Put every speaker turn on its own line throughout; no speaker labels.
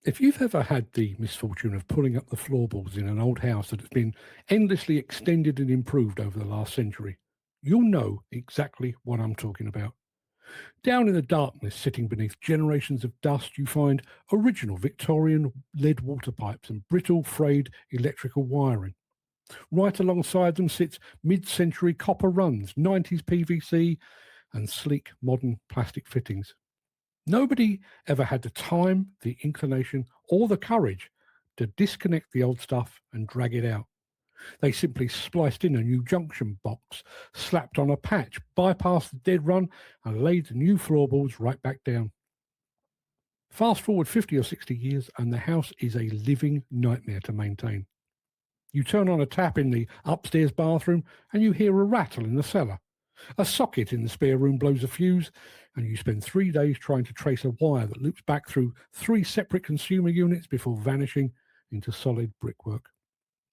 If you've ever had the misfortune of pulling up the floorboards in an old house that has been endlessly extended and improved over the last century, you'll know exactly what I'm talking about. Down in the darkness, sitting beneath generations of dust, you find original Victorian lead water pipes and brittle, frayed electrical wiring. Right alongside them sits mid-century copper runs, 90s PVC, and sleek modern plastic fittings. Nobody ever had the time, the inclination, or the courage to disconnect the old stuff and drag it out. They simply spliced in a new junction box, slapped on a patch, bypassed the dead run, and laid the new floorboards right back down. Fast forward 50 or 60 years, and the house is a living nightmare to maintain. You turn on a tap in the upstairs bathroom, and you hear a rattle in the cellar. A socket in the spare room blows a fuse, and you spend 3 days trying to trace a wire that loops back through 3 separate consumer units before vanishing into solid brickwork.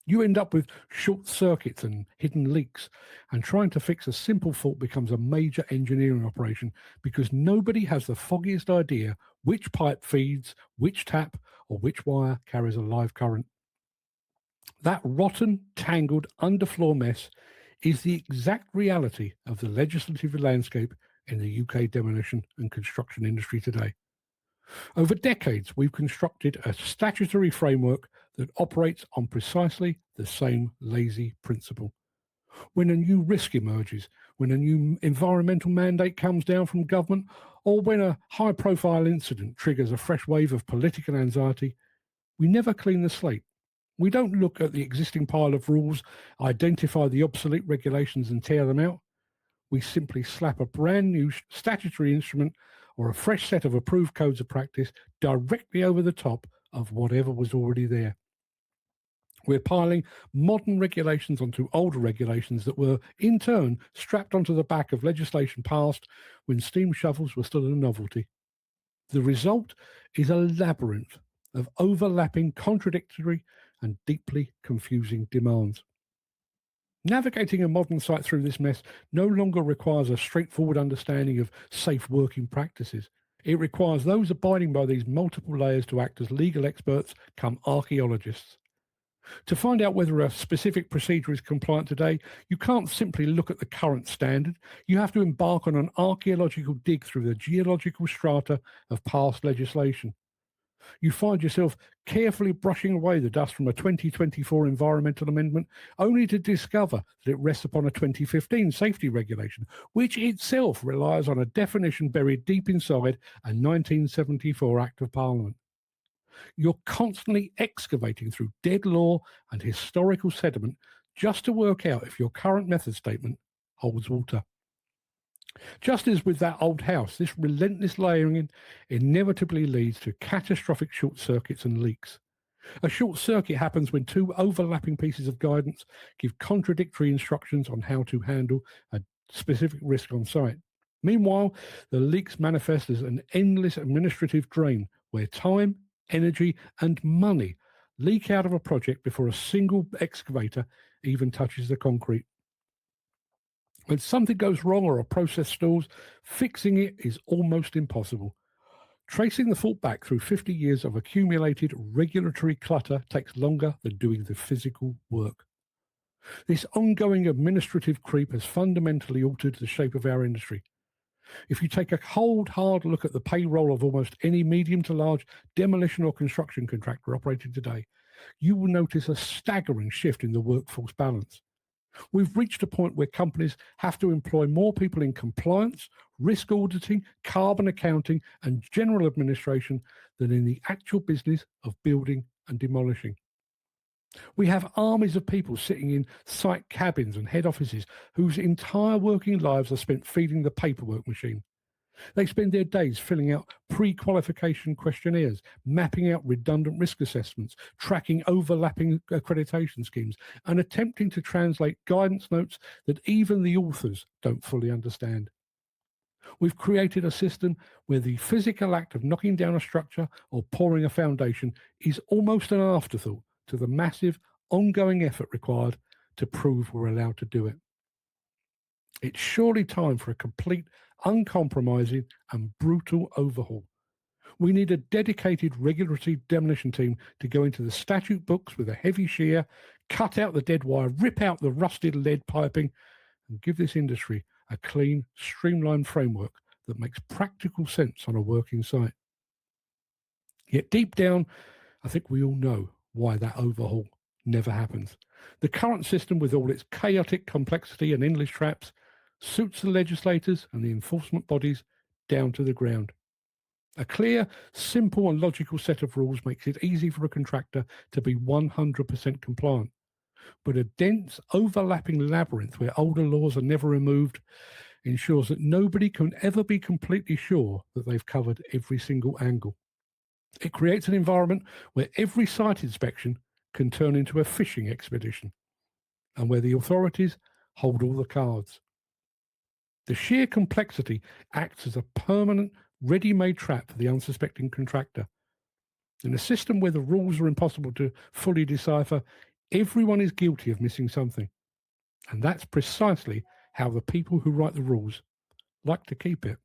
You end up with short circuits and hidden leaks, and trying to fix a simple fault becomes a major engineering operation because nobody has the foggiest idea which pipe feeds, which tap, or which wire carries a live current. That rotten, tangled underfloor mess is the exact reality of the legislative landscape in the UK demolition and construction industry today. Over decades, we've constructed a statutory framework that operates on precisely the same lazy principle. When a new risk emerges, when a new environmental mandate comes down from government, or when a high-profile incident triggers a fresh wave of political anxiety, we never clean the slate. We don't look at the existing pile of rules, identify the obsolete regulations and tear them out. We simply slap a brand new statutory instrument or a fresh set of approved codes of practice directly over the top of whatever was already there. We're piling modern regulations onto older regulations that were, in turn, strapped onto the back of legislation passed when steam shovels were still a novelty. The result is a labyrinth of overlapping, contradictory, and deeply confusing demands. Navigating a modern site through this mess no longer requires a straightforward understanding of safe working practices. It requires those abiding by these multiple layers to act as legal experts come archaeologists. To find out whether a specific procedure is compliant today, you can't simply look at the current standard. You have to embark on an archaeological dig through the geological strata of past legislation. You find yourself carefully brushing away the dust from a 2024 environmental amendment, only to discover that it rests upon a 2015 safety regulation, which itself relies on a definition buried deep inside a 1974 Act of Parliament. You're constantly excavating through dead law and historical sediment just to work out if your current method statement holds water. Just as with that old house, this relentless layering inevitably leads to catastrophic short circuits and leaks. A short circuit happens when 2 overlapping pieces of guidance give contradictory instructions on how to handle a specific risk on site. Meanwhile, the leaks manifest as an endless administrative drain where time, energy, and money leak out of a project before a single excavator even touches the concrete. When something goes wrong or a process stalls, fixing it is almost impossible. Tracing the fault back through 50 years of accumulated regulatory clutter takes longer than doing the physical work. This ongoing administrative creep has fundamentally altered the shape of our industry. If you take a cold, hard look at the payroll of almost any medium to large demolition or construction contractor operating today, you will notice a staggering shift in the workforce balance. We've reached a point where companies have to employ more people in compliance, risk auditing, carbon accounting, and general administration than in the actual business of building and demolishing. We have armies of people sitting in site cabins and head offices whose entire working lives are spent feeding the paperwork machine. They spend their days filling out pre-qualification questionnaires, mapping out redundant risk assessments, tracking overlapping accreditation schemes, and attempting to translate guidance notes that even the authors don't fully understand. We've created a system where the physical act of knocking down a structure or pouring a foundation is almost an afterthought to the massive ongoing effort required to prove we're allowed to do it. It's surely time for a complete, uncompromising, and brutal overhaul. We need a dedicated regulatory demolition team to go into the statute books with a heavy shear, cut out the dead wire, rip out the rusted lead piping, and give this industry a clean, streamlined framework that makes practical sense on a working site. Yet deep down, I think we all know why that overhaul never happens. The current system, with all its chaotic complexity and endless traps, suits the legislators and the enforcement bodies down to the ground. A clear, simple and logical set of rules makes it easy for a contractor to be 100% compliant. But a dense, overlapping labyrinth where older laws are never removed ensures that nobody can ever be completely sure that they've covered every single angle. It creates an environment where every site inspection can turn into a fishing expedition, and where the authorities hold all the cards. The sheer complexity acts as a permanent, ready-made trap for the unsuspecting contractor. In a system where the rules are impossible to fully decipher, everyone is guilty of missing something. And that's precisely how the people who write the rules like to keep it.